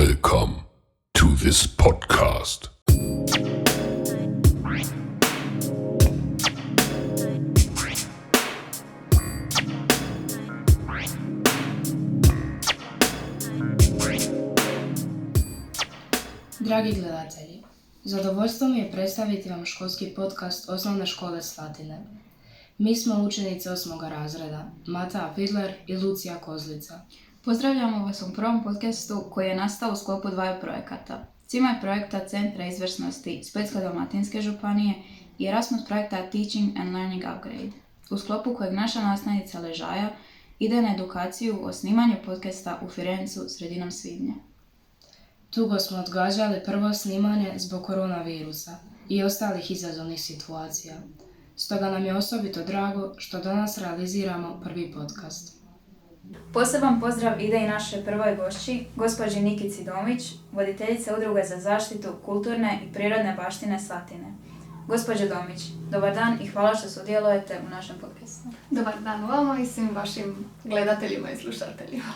Welcome to this podcast. Dragi gledatelji, zadovoljstvo mi je predstaviti vam školski podcast Osnovne škole Slatine. Mi smo učenice 8. razreda, Mata Fidler i Lucija Kozlica. Pozdravljamo vas u prvom podcastu koji je nastao u sklopu dvaju projekata. CIMAJ projekta Centra izvrsnosti Splitsko-dalmatinske županije i Erasmus projekta Teaching and Learning Upgrade, u sklopu kojeg naša nastavnica Ležaja ide na edukaciju o snimanju podcasta u Firencu sredinom svibnja. Dugo smo odgađali prvo snimanje zbog koronavirusa i ostalih izazovnih situacija. Stoga nam je osobito drago što danas realiziramo prvi podcast. Poseban pozdrav ide i našoj prvoj gošći, gospođi Nikici Domić, voditeljice Udruge za zaštitu kulturne i prirodne baštine Slatine. Gospođo Domić, dobar dan i hvala što sudjelujete u našem podcastu. Dobar dan vama i svim vašim gledateljima i slušateljima.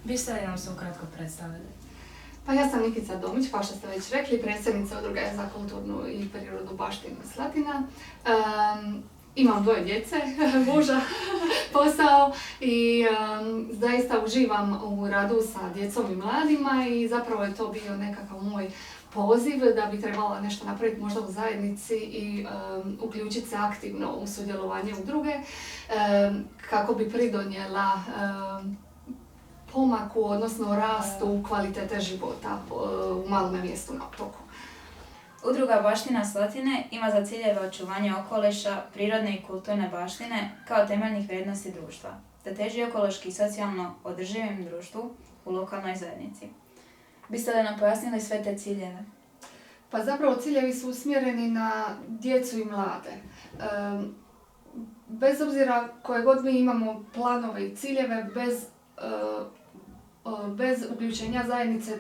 Biste li nam se ukratko predstavili? Pa ja sam Nikica Domić, kao što ste već rekli, predsjednica Udruge za kulturnu i prirodnu baštinu Slatina. Imam 2 djece, muža, posao i zaista uživam u radu sa djecom i mladima i zapravo je to bio nekakav moj poziv da bi trebala nešto napraviti možda u zajednici i uključiti se aktivno u sudjelovanje udruge kako bi pridonijela pomaku, odnosno rastu kvalitete života u malom mjestu na otoku. Udruga Baština Slatine ima za ciljeve očuvanje okoliša, prirodne i kulturne baštine kao temeljnih vrijednosti društva, te teži ekološki i socijalno održivim društvu u lokalnoj zajednici. Biste li nam pojasnili sve te ciljeve? Pa zapravo ciljevi su usmjereni na djecu i mlade. Bez obzira koje god mi imamo planove i ciljeve, bez uključenja zajednice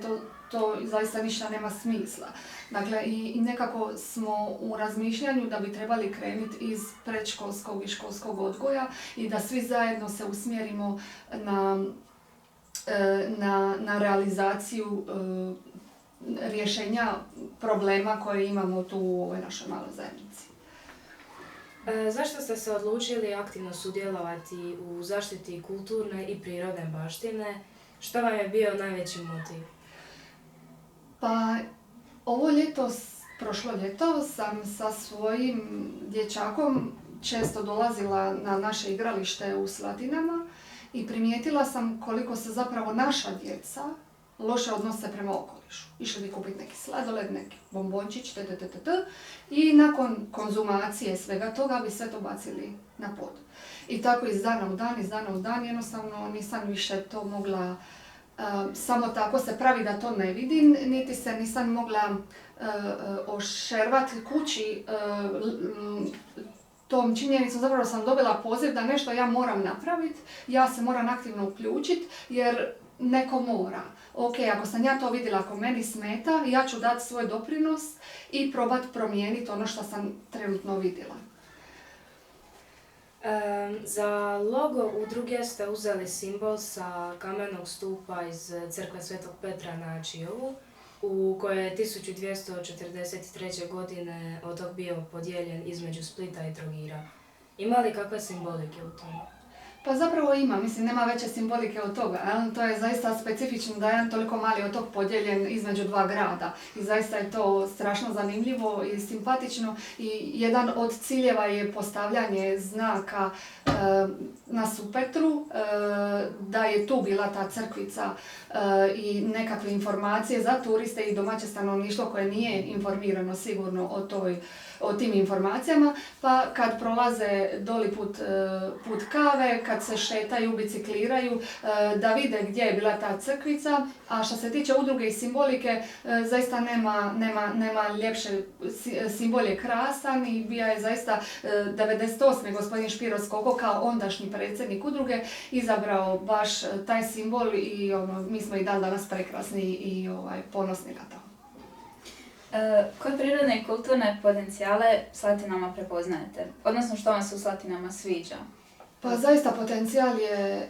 to zaista ništa nema smisla. Dakle, i nekako smo u razmišljanju da bi trebali krenuti iz predškolskog i školskog odgoja i da svi zajedno se usmjerimo na realizaciju rješenja problema koje imamo tu u ovoj našoj maloj zajednici. Zašto ste se odlučili aktivno sudjelovati u zaštiti kulturne i prirodne baštine? Što vam je bio najveći motiv? Pa prošlo ljeto sam sa svojim dječakom često dolazila na naše igralište u Slatinama i primijetila sam koliko se zapravo naša djeca loše odnose prema okolišu. Išli bi kupiti neki sladoled, neki bombončić, i nakon konzumacije svega toga bi sve to bacili na pod. I tako iz dana u dan, jednostavno nisam više to mogla samo tako se pravi da to ne vidim, niti se nisam mogla ošervati kući tom činjenicom. Zapravo sam dobila poziv da nešto ja moram napraviti, ja se moram aktivno uključiti jer neko mora. Ok, ako sam ja to vidjela, ako meni smeta, ja ću dati svoj doprinos i probati promijeniti ono što sam trenutno vidjela. Za logo udruge ste uzeli simbol sa kamenog stupa iz crkve Svetog Petra na Čiovu, u kojoj je 1243. godine otok bio podijeljen između Splita i Trogira. Ima li kakve simbolike u tome? Pa zapravo ima, nema veće simbolike od toga. To je zaista specifično da je jedan toliko mali otok podijeljen između 2 grada. I zaista je to strašno zanimljivo i simpatično. I jedan od ciljeva je postavljanje znaka na Supetru, da je tu bila ta crkvica i nekakve informacije za turiste i domaće stanovništvo koje nije informirano sigurno o tim informacijama, pa kad prolaze doli put kave, kad se šetaju, bicikliraju, da vide gdje je bila ta crkvica. A što se tiče udruge i simbolike, zaista nema ljepše, simbol je krasan i bio je zaista 98. gospodin Špiro Skoko kao ondašnji predsjednik udruge izabrao baš taj simbol i mi smo i dan danas prekrasni i ponosni na to. Koje prirodne i kulturne potencijale Slatinama prepoznajete? Odnosno što vam se u Slatinama sviđa? Pa zaista potencijal je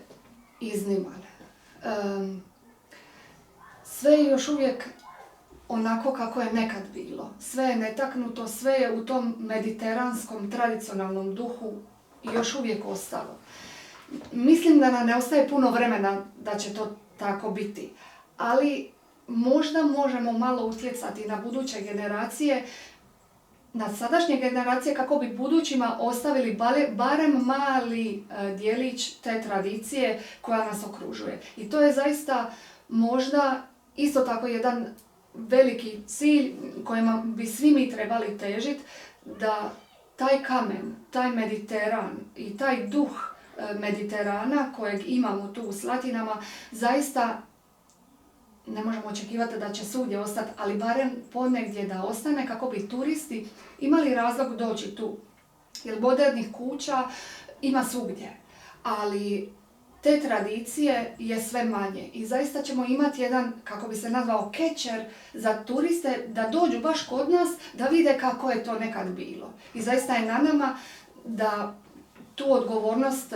izniman. sve je još uvijek onako kako je nekad bilo. Sve je netaknuto, sve je u tom mediteranskom tradicionalnom duhu i još uvijek ostalo. Mislim da nam ne ostaje puno vremena da će to tako biti, ali možda možemo malo utjecati na buduće generacije, na sadašnje generacije kako bi budućima ostavili barem mali dijelić te tradicije koja nas okružuje. I to je zaista možda isto tako jedan veliki cilj kojima bi svi mi trebali težiti, da taj kamen, taj Mediteran i taj duh Mediterana kojeg imamo tu u Slatinama zaista ne možemo očekivati da će svugdje ostati, ali barem ponegdje da ostane kako bi turisti imali razlog doći tu. Jer modernih kuća ima svugdje, ali te tradicije je sve manje i zaista ćemo imati jedan, kako bi se nazvao, catcher za turiste da dođu baš kod nas da vide kako je to nekad bilo. I zaista je na nama da tu odgovornost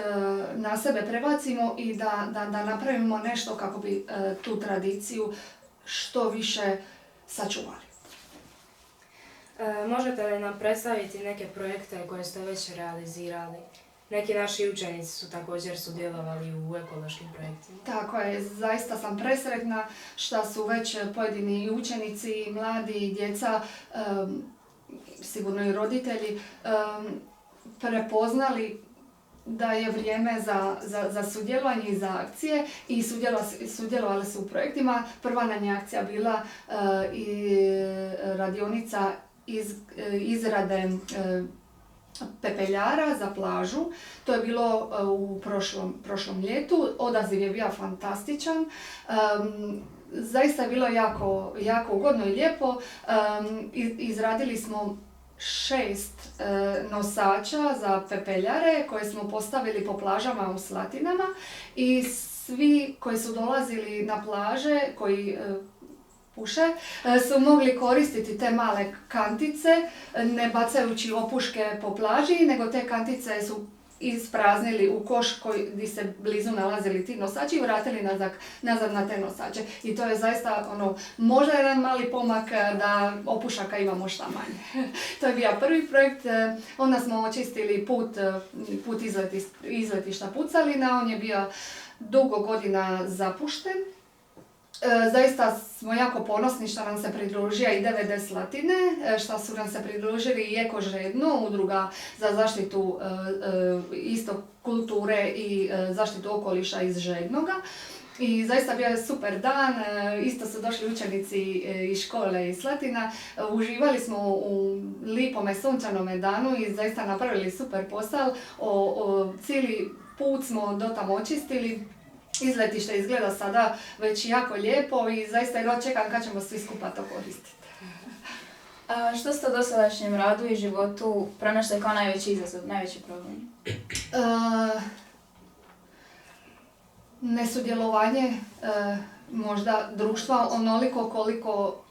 na sebe prebacimo i da napravimo nešto kako bi tu tradiciju što više sačuvali. Možete li nam predstaviti neke projekte koje ste već realizirali? Neki naši učenici su također sudjelovali u ekološkim projektima. Tako je, zaista sam presretna što su već pojedini učenici, mladi, djeca, sigurno i roditelji, prepoznali da je vrijeme za sudjelovanje i za akcije i sudjelovali su u projektima. Prva nam je akcija bila i radionica izrade pepeljara za plažu. To je bilo u prošlom ljetu. Odaziv je bio fantastičan. Zaista je bilo jako ugodno i lijepo. Izradili smo 6 nosača za pepeljare koje smo postavili po plažama u Slatinama i svi koji su dolazili na plaže, koji puše, su mogli koristiti te male kantice, ne bacajući opuške po plaži, nego te kantice su ispraznili u koš gdje se blizu nalazili ti nosači i vratili nazad na te nosače. I to je zaista možda jedan mali pomak da opušaka imamo šta manje. To je bio prvi projekt. Onda smo očistili put izletišta Pucalina. On je bio dugo godina zapušten. Zaista smo jako ponosni što nam se pridružio i DVD Slatine, što su nam se pridružili i Eko Žedno, udruga za zaštitu isto kulture i zaštitu okoliša iz Žednoga. I zaista bio je super dan, isto su došli učenici iz škole iz Slatina, uživali smo u lipome sunčanome danu i zaista napravili super posao, cijeli put smo do tamo očistili. Izletište izgleda sada već jako lijepo i zaista jedva čekam kad ćemo svi skupa to koristiti. A što ste u dosadašnjem radu i životu pronašli kao najveći izazov, najveći problem? Nesudjelovanje možda društva onoliko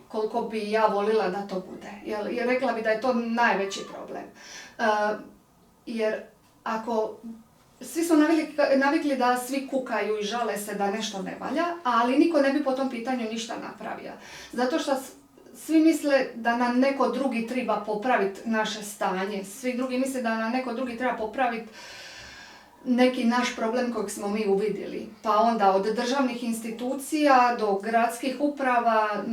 koliko bi ja volila da to bude. Jer rekla bi da je to najveći problem. Jer ako svi su navikli da svi kukaju i žale se da nešto ne valja, ali niko ne bi po tom pitanju ništa napravio. Zato što svi misle da nam neko drugi treba popraviti naše stanje. Svi drugi misle da nam neko drugi treba popraviti neki naš problem kojeg smo mi uvidjeli. Pa onda od državnih institucija do gradskih uprava,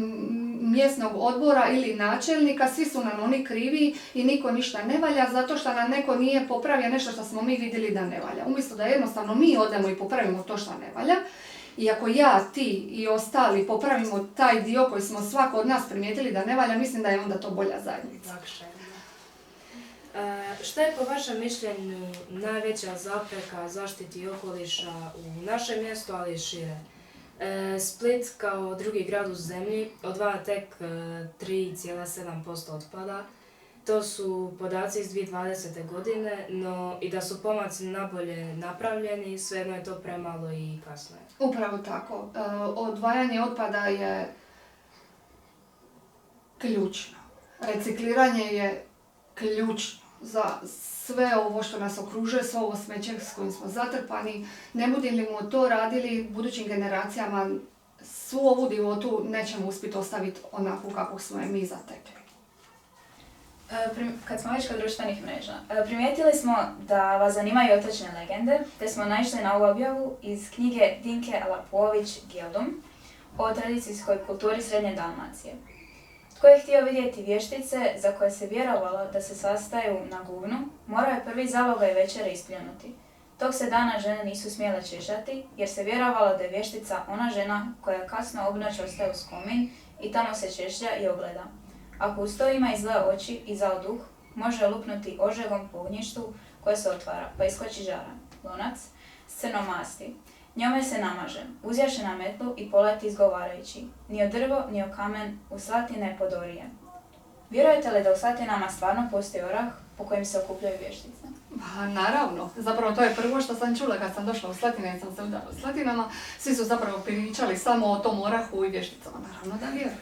mjesnog odbora ili načelnika, svi su nam oni krivi i niko ništa ne valja zato što nam neko nije popravio nešto što smo mi vidjeli da ne valja. Umjesto da jednostavno mi odemo i popravimo to što ne valja, i ako ja, ti i ostali popravimo taj dio koji smo svako od nas primijetili da ne valja, mislim da je onda to bolja zajednica. Šta je po vašem mišljenju najveća zapreka zaštiti okoliša u našem mjestu, ali i šire? Split kao drugi grad u zemlji odvaja tek 3,7% otpada. To su podaci iz 2020. godine, no i da su pomaci nabolje napravljeni, svejedno je to premalo i kasno je. Upravo tako. Odvajanje otpada je ključno. Recikliranje je ključno za sve ovo što nas okružuje, sve ovo smeće s kojim smo zatrpani. Ne budemo to radili, budućim generacijama svu ovu divotu nećemo uspjeti ostaviti onako kako smo je mi zatekli. Kad smo već kod društvenih mreža, primijetili smo da vas zanimaju otočne legende, te smo naišli na ovu objavu iz knjige Dinke Alapović-Gildum o tradicijskoj kulturi Srednje Dalmacije. Tko je htio vidjeti vještice za koje se vjerovalo da se sastaju na guvnu, morao je prvi zalogaj večere ispljunuti. Tog se dana žene nisu smjele češati, jer se vjerovalo da je vještica ona žena koja kasno obnoć ostaje uz komin i tamo se češlja i ogleda. Ako uz to ima i zle oči i zao duh, može lupnuti ožegom po ognjištu koje se otvara, pa iskoči žara. Lonac s crnom masti. Njome se namaže, uzjaše na metlu i poleti izgovarajući, ni o drvo, ni o kamen, u Slatine podorije. Vjerujete li da u Slatinama stvarno postoji orah po kojem se okupljaju vještice? Pa naravno, zapravo to je prvo što sam čula kad sam došla u Slatine i sam se udala u Slatinama. Svi su zapravo pričali samo o tom orahu i vješticama, naravno da vjerujem.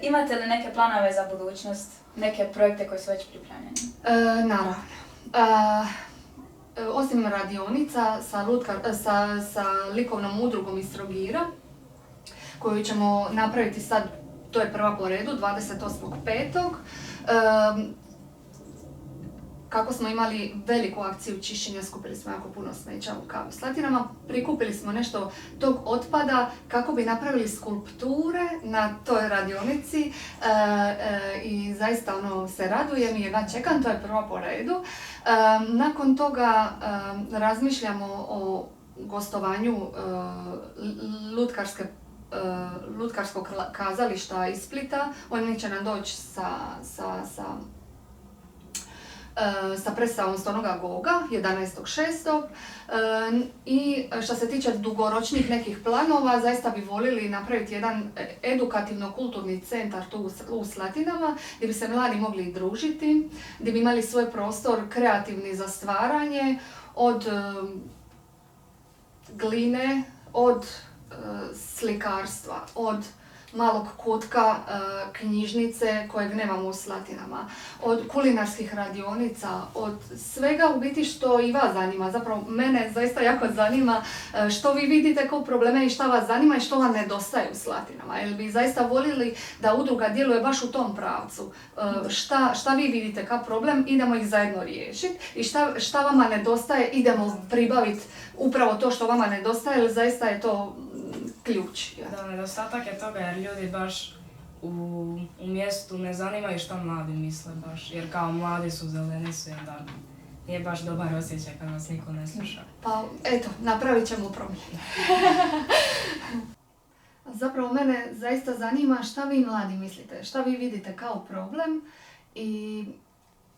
Imate li neke planove za budućnost, neke projekte koji su već pripremljeni? Naravno. Osim radionica sa likovnom udrugom iz Trogira, koju ćemo napraviti sad, to je prva po redu, 28.5. Kako smo imali veliku akciju čišćenja, skupili smo jako puno smeća u Kavu Slatinama, prikupili smo nešto tog otpada kako bi napravili skulpture na toj radionici i zaista se radujem i jedva čekam, to je prva po redu. Nakon toga razmišljamo o gostovanju lutkarskog kazališta iz Splita. Oni će nam doći sa predstavom Stonoga Goga 11.6. I što se tiče dugoročnih nekih planova, zaista bi volili napraviti jedan edukativno-kulturni centar tu u Slatinama, gdje bi se mladi mogli družiti, gdje bi imali svoj prostor kreativni za stvaranje, od gline, od slikarstva, od malog kutka knjižnice kojeg nemamo u Slatinama, od kulinarskih radionica, od svega u biti što i vas zanima. Zapravo mene zaista jako zanima što vi vidite kao probleme i šta vas zanima i što vam nedostaje u Slatinama. Jer bi zaista voljeli da udruga djeluje baš u tom pravcu. Šta vi vidite kao problem, idemo ih zajedno riješiti i šta vama nedostaje, idemo pribaviti upravo to što vama nedostaje, jer zaista je to ključ. Ja. Da, nedostatak je toga jer ljudi baš u mjestu ne zanimaju što mladi misle baš, jer kao mladi su, zeleni su, onda nije baš dobar osjećaj kad vas niko ne sluša. Pa eto, napravit ćemo promjene. Zapravo mene zaista zanima šta vi mladi mislite, šta vi vidite kao problem i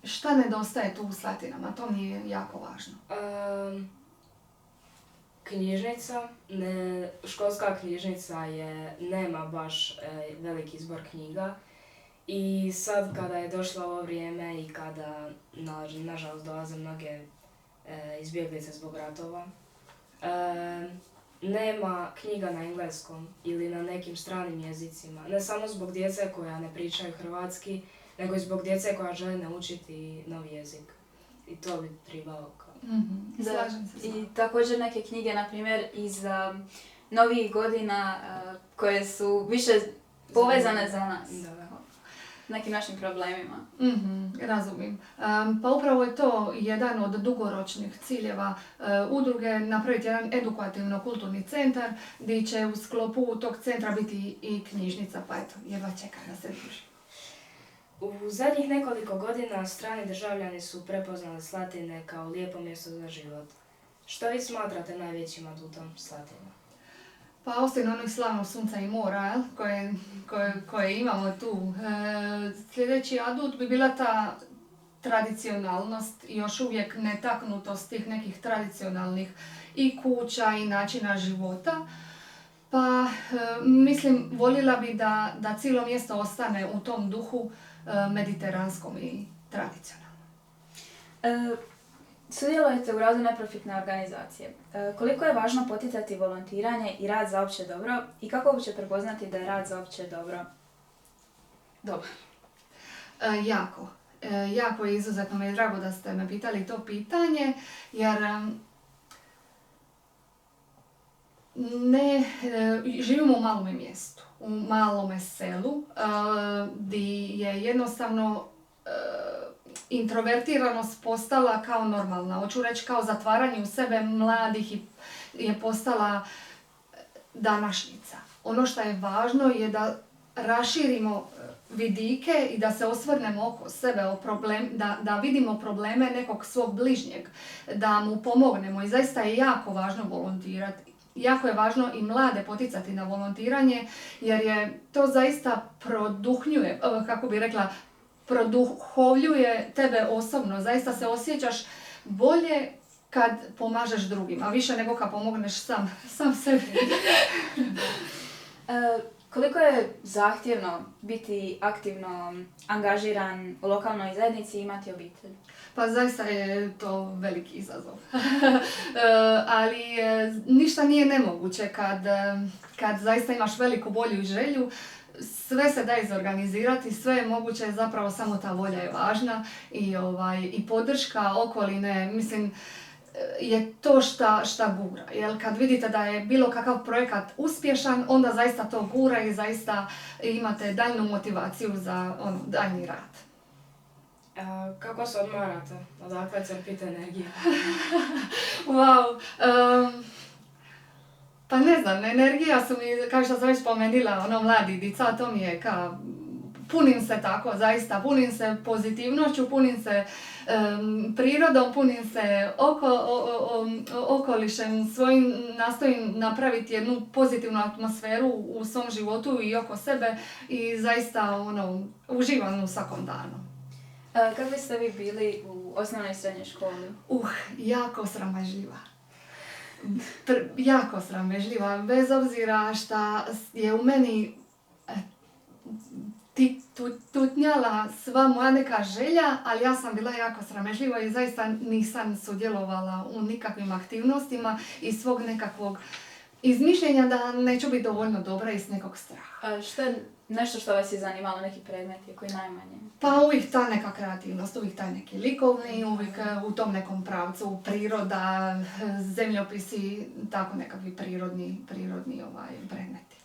šta nedostaje tu u Slatinama, to mi je jako važno. Knjižnica, školska knjižnica nema baš veliki izbor knjiga i sad kada je došlo ovo vrijeme i kada nažalost dolaze mnoge izbjeglice zbog ratova, nema knjiga na engleskom ili na nekim stranim jezicima, ne samo zbog djece koja ne pričaju hrvatski, nego i zbog djece koja žele naučiti novi jezik i to bi trebalo. Slažem se. I također neke knjige, na primjer, iz novijih godina koje su više povezane za nas. Da. Nekim našim problemima. Razumijem. Pa upravo je to jedan od dugoročnih ciljeva udruge, napraviti jedan edukativno-kulturni centar gdje će u sklopu tog centra biti i knjižnica, pa eto, jedva čekam da se druži. U zadnjih nekoliko godina strani državljani su prepoznali Slatine kao lijepo mjesto za život. Što vi smatrate najvećim adutom Slatina? Pa osim onih slavnog sunca i mora koje imamo tu, sljedeći adut bi bila ta tradicionalnost i još uvijek netaknutost tih nekih tradicionalnih i kuća i načina života. Pa mislim, voljela bi da cijelo mjesto ostane u tom duhu mediteranskom i tradicionalnom. Sudjelujete u radu neprofitne organizacije. Koliko je važno poticati volontiranje i rad za opće dobro i kako uopće prepoznati da je rad za opće dobro dobar? Jako je izuzetno mi je drago da ste me pitali to pitanje, jer živimo u malome mjestu, u malome selu, gdje je jednostavno introvertiranost postala kao normalna. Hoću reći kao zatvaranje u sebe mladih je postala današnjica. Ono što je važno je da raširimo vidike i da se osvrnemo oko sebe, da vidimo probleme nekog svog bližnjeg, da mu pomognemo i zaista je jako važno volontirati. Jako je važno i mlade poticati na volontiranje jer je to zaista produhnjuje, kako bi rekla, produhovljuje tebe osobno. Zaista se osjećaš bolje kad pomažeš drugima, više nego kad pomogneš sam sebi. Koliko je zahtjevno biti aktivno angažiran u lokalnoj zajednici i imati obitelj? Pa zaista je to veliki izazov. Ali ništa nije nemoguće kad zaista imaš veliku volju i želju. Sve se da izorganizirati, sve je moguće, zapravo samo ta volja je važna i podrška okoline, mislim, je to šta gura. Jer kad vidite da je bilo kakav projekat uspješan, onda zaista to gura i zaista imate daljnu motivaciju za daljni rad. Kako se odmarate? Odakle crpite energiju? Wow! Pa ne znam, energija su mi, kao što sam već spomenula, mladi dica, to mi je punim se tako, zaista, punim se pozitivnošću, punim se prirodom, punim se okolišem svojim, nastojim napraviti jednu pozitivnu atmosferu u svom životu i oko sebe i zaista uživam u svakom danu. Kakvi ste vi bili u osnovnoj i srednjoj školi? Jako sramežljiva. Jako sramežljiva, bez obzira šta je u meni tutnjala sva moja neka želja, ali ja sam bila jako sramežljiva i zaista nisam sudjelovala u nikakvim aktivnostima iz svog nekakvog izmišljenja da neću biti dovoljno dobra iz nekog straha. Što je nešto što vas je zanimalo, neki predmeti koji najmanje? Pa uvijek ta neka kreativnost, uvijek taj neki likovni, uvijek u tom nekom pravcu, priroda, zemljopisi, tako nekakvi prirodni predmeti.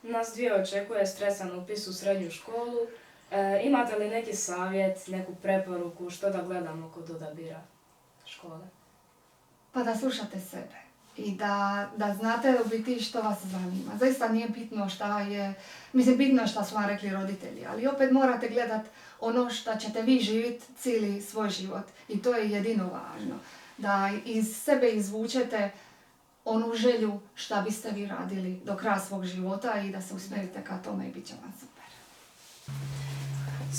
Nas dvije očekuje stresan upis u srednju školu. Imate li neki savjet, neku preporuku što da gledamo kod odabira škole? Pa da slušate sebe i da znate u biti što vas zanima. Zaista nije bitno šta je, bitno je šta su vam rekli roditelji, ali opet morate gledat ono što ćete vi živjeti cijeli svoj život i to je jedino važno. Da iz sebe izvučete onu želju šta biste vi radili do kraja svog života i da se usmjerite ka tome i bit će vam super.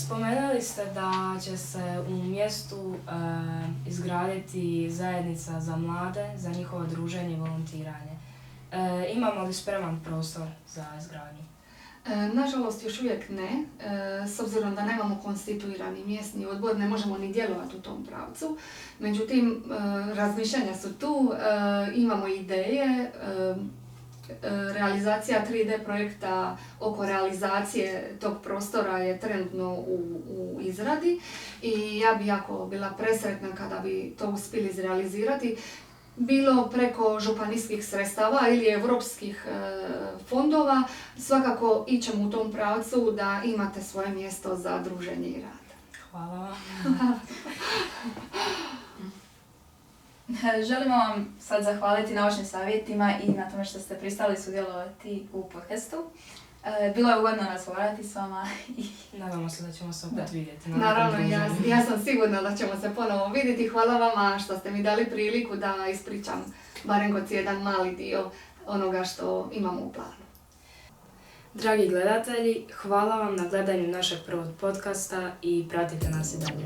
Spomenuli ste da će se u mjestu izgraditi zajednica za mlade, za njihovo druženje i volontiranje. Imamo li spreman prostor za izgradnju? Nažalost, još uvijek ne. S obzirom da nemamo konstituirani mjesni odbor, ne možemo ni djelovati u tom pravcu. Međutim, razmišljanja su tu, imamo ideje, realizacija 3D projekta oko realizacije tog prostora je trenutno u izradi i ja bi jako bila presretna kada bi to uspjeli izrealizirati. Bilo preko županijskih sredstava ili europskih fondova, svakako ićemo u tom pravcu da imate svoje mjesto za druženje i rad. Hvala vam. Želimo vam sad zahvaliti na vašim savjetima i na tome što ste pristali sudjelovati u podcastu. Bilo je ugodno razgovarati s vama i nadamo se da ćemo se opet vidjeti. Naravno, ja sam sigurna da ćemo se ponovo vidjeti. Hvala vama što ste mi dali priliku da ispričam barem kod jedan mali dio onoga što imamo u planu. Dragi gledatelji, hvala vam na gledanju našeg prvog podcasta i pratite nas i dalje.